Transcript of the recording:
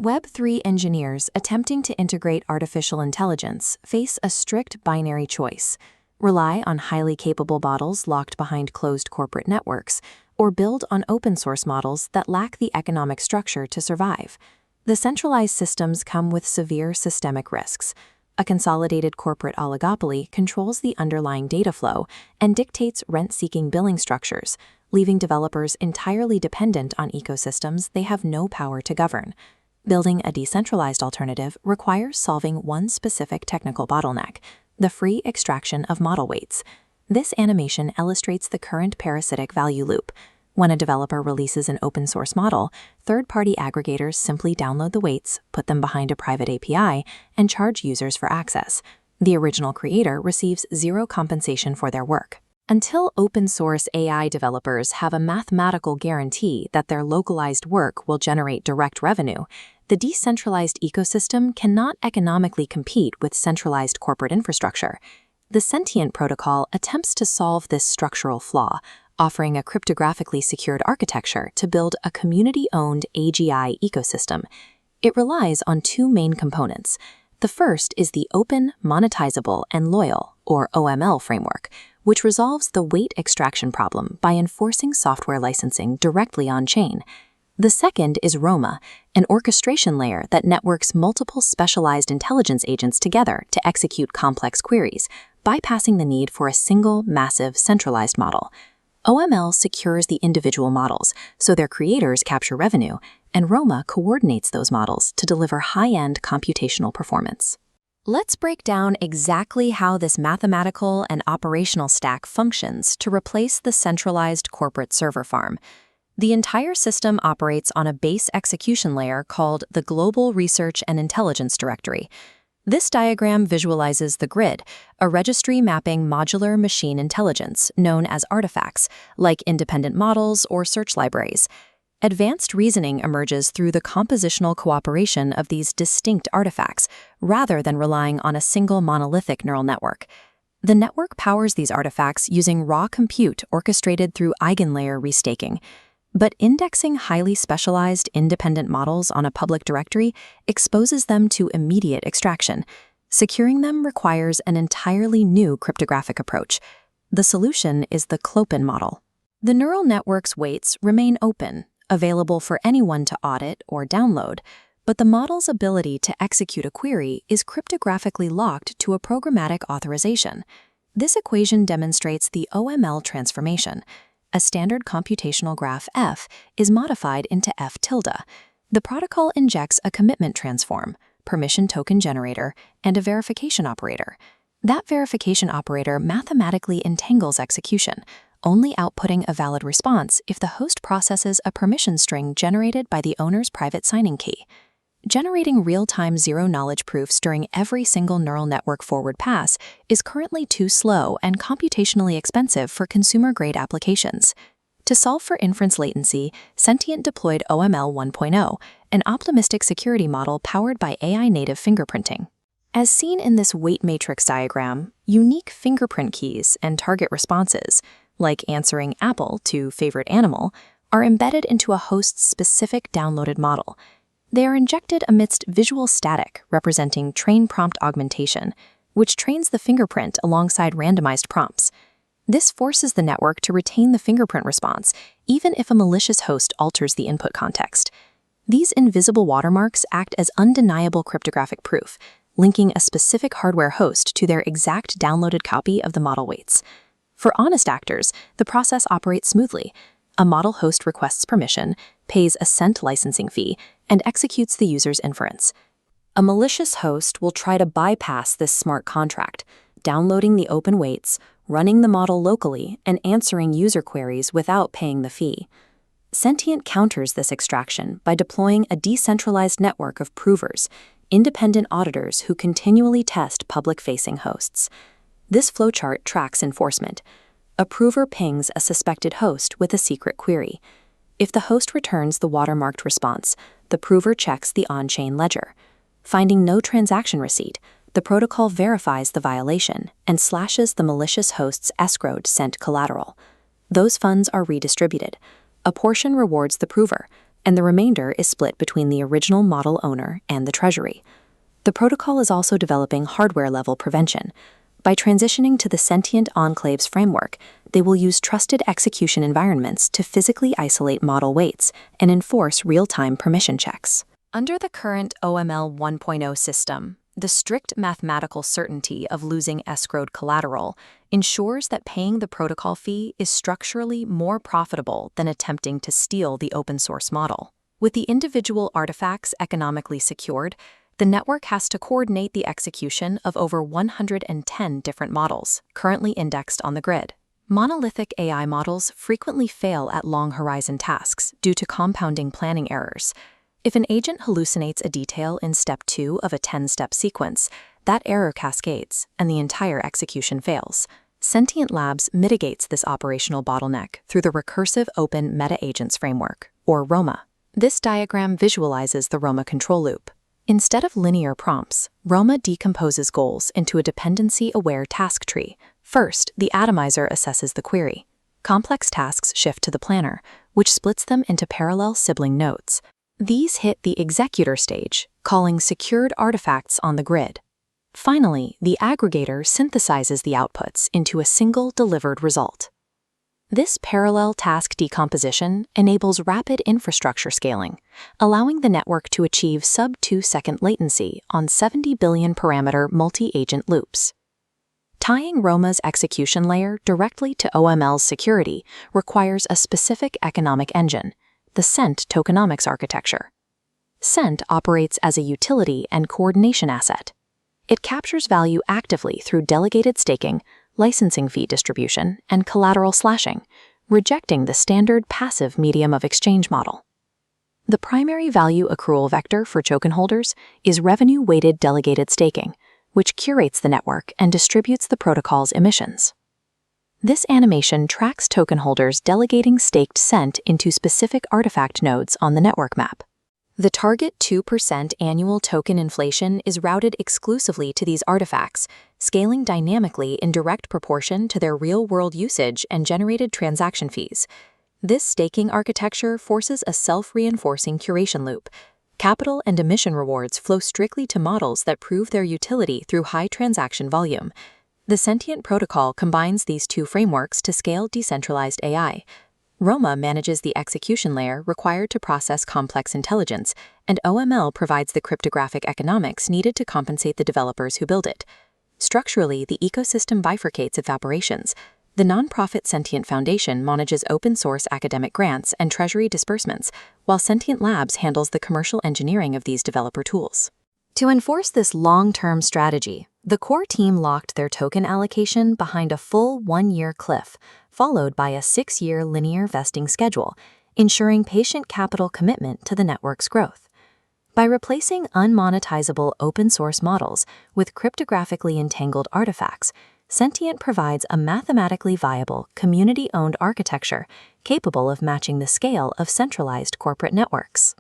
Web3 engineers attempting to integrate artificial intelligence face a strict binary choice: rely on highly capable models locked behind closed corporate networks, or build on open-source models that lack the economic structure to survive. The centralized systems come with severe systemic risks. A consolidated corporate oligopoly controls the underlying data flow and dictates rent-seeking billing structures, leaving developers entirely dependent on ecosystems they have no power to govern. Building a decentralized alternative requires solving one specific technical bottleneck: the free extraction of model weights. This animation illustrates the current parasitic value loop. When a developer releases an open-source model, third-party aggregators simply download the weights, put them behind a private API, and charge users for access. The original creator receives zero compensation for their work. Until open-source AI developers have a mathematical guarantee that their localized work will generate direct revenue, the decentralized ecosystem cannot economically compete with centralized corporate infrastructure. The Sentient protocol attempts to solve this structural flaw, offering a cryptographically secured architecture to build a community-owned AGI ecosystem. It relies on two main components. The first is the Open, Monetizable, and Loyal, or OML framework, which resolves the weight extraction problem by enforcing software licensing directly on-chain. The second is ROMA, an orchestration layer that networks multiple specialized intelligence agents together to execute complex queries, bypassing the need for a single, massive, centralized model. OML secures the individual models, so their creators capture revenue, and ROMA coordinates those models to deliver high-end computational performance. Let's break down exactly how this mathematical and operational stack functions to replace the centralized corporate server farm. The entire system operates on a base execution layer called the Global Research and Intelligence Directory. This diagram visualizes the grid, a registry mapping modular machine intelligence known as artifacts, like independent models or search libraries. Advanced reasoning emerges through the compositional cooperation of these distinct artifacts, rather than relying on a single monolithic neural network. The network powers these artifacts using raw compute orchestrated through eigenlayer restaking. But indexing highly specialized independent models on a public directory exposes them to immediate extraction. Securing them requires an entirely new cryptographic approach. The solution is the Clopin model. The neural network's weights remain open, available for anyone to audit or download, but the model's ability to execute a query is cryptographically locked to a programmatic authorization. This equation demonstrates the OML transformation. A standard computational graph F is modified into F tilde. The protocol injects a commitment transform, permission token generator, and a verification operator. That verification operator mathematically entangles execution, only outputting a valid response if the host processes a permission string generated by the owner's private signing key. Generating real-time zero-knowledge proofs during every single neural network forward pass is currently too slow and computationally expensive for consumer-grade applications. To solve for inference latency, Sentient deployed OML 1.0, an optimistic security model powered by AI-native fingerprinting. As seen in this weight matrix diagram, unique fingerprint keys and target responses, like answering apple to favorite animal, are embedded into a host's specific downloaded model. They are injected amidst visual static representing train prompt augmentation, which trains the fingerprint alongside randomized prompts. This forces the network to retain the fingerprint response, even if a malicious host alters the input context. These invisible watermarks act as undeniable cryptographic proof, linking a specific hardware host to their exact downloaded copy of the model weights. For honest actors, the process operates smoothly. A model host requests permission, pays a cent licensing fee, and executes the user's inference. A malicious host will try to bypass this smart contract, downloading the open weights, running the model locally, and answering user queries without paying the fee. Sentient counters this extraction by deploying a decentralized network of provers, independent auditors who continually test public-facing hosts. This flowchart tracks enforcement. A prover pings a suspected host with a secret query. If the host returns the watermarked response, the prover checks the on-chain ledger. Finding no transaction receipt, the protocol verifies the violation and slashes the malicious host's escrowed sent collateral. Those funds are redistributed. A portion rewards the prover, and the remainder is split between the original model owner and the treasury. The protocol is also developing hardware-level prevention. By transitioning to the Sentient Enclaves framework, they will use trusted execution environments to physically isolate model weights and enforce real-time permission checks. Under the current OML 1.0 system, the strict mathematical certainty of losing escrowed collateral ensures that paying the protocol fee is structurally more profitable than attempting to steal the open-source model. With the individual artifacts economically secured, the network has to coordinate the execution of over 110 different models, currently indexed on the grid. Monolithic AI models frequently fail at long-horizon tasks due to compounding planning errors. If an agent hallucinates a detail in step 2 of a 10-step sequence, that error cascades, and the entire execution fails. Sentient Labs mitigates this operational bottleneck through the Recursive Open Meta-Agents Framework, or ROMA. This diagram visualizes the ROMA control loop. Instead of linear prompts, ROMA decomposes goals into a dependency-aware task tree. First, the atomizer assesses the query. Complex tasks shift to the planner, which splits them into parallel sibling nodes. These hit the executor stage, calling secured artifacts on the grid. Finally, the aggregator synthesizes the outputs into a single delivered result. This parallel task decomposition enables rapid infrastructure scaling, allowing the network to achieve sub-2-second latency on 70 billion parameter multi-agent loops. Tying ROMA's execution layer directly to OML's security requires a specific economic engine, the Cent tokenomics architecture. Cent operates as a utility and coordination asset. It captures value actively through delegated staking, licensing fee distribution, and collateral slashing, rejecting the standard passive medium of exchange model. The primary value accrual vector for token holders is revenue-weighted delegated staking, which curates the network and distributes the protocol's emissions. This animation tracks token holders delegating staked Cent into specific artifact nodes on the network map. The target 2% annual token inflation is routed exclusively to these artifacts, scaling dynamically in direct proportion to their real-world usage and generated transaction fees. This staking architecture forces a self-reinforcing curation loop. Capital and emission rewards flow strictly to models that prove their utility through high transaction volume. The Sentient protocol combines these two frameworks to scale decentralized AI. ROMA manages the execution layer required to process complex intelligence, and OML provides the cryptographic economics needed to compensate the developers who build it. Structurally, the ecosystem bifurcates its operations. The nonprofit Sentient Foundation manages open-source academic grants and treasury disbursements, while Sentient Labs handles the commercial engineering of these developer tools. To enforce this long-term strategy, the core team locked their token allocation behind a full 1-year cliff, followed by a 6-year linear vesting schedule, ensuring patient capital commitment to the network's growth. By replacing unmonetizable open-source models with cryptographically entangled artifacts, Sentient provides a mathematically viable, community-owned architecture capable of matching the scale of centralized corporate networks.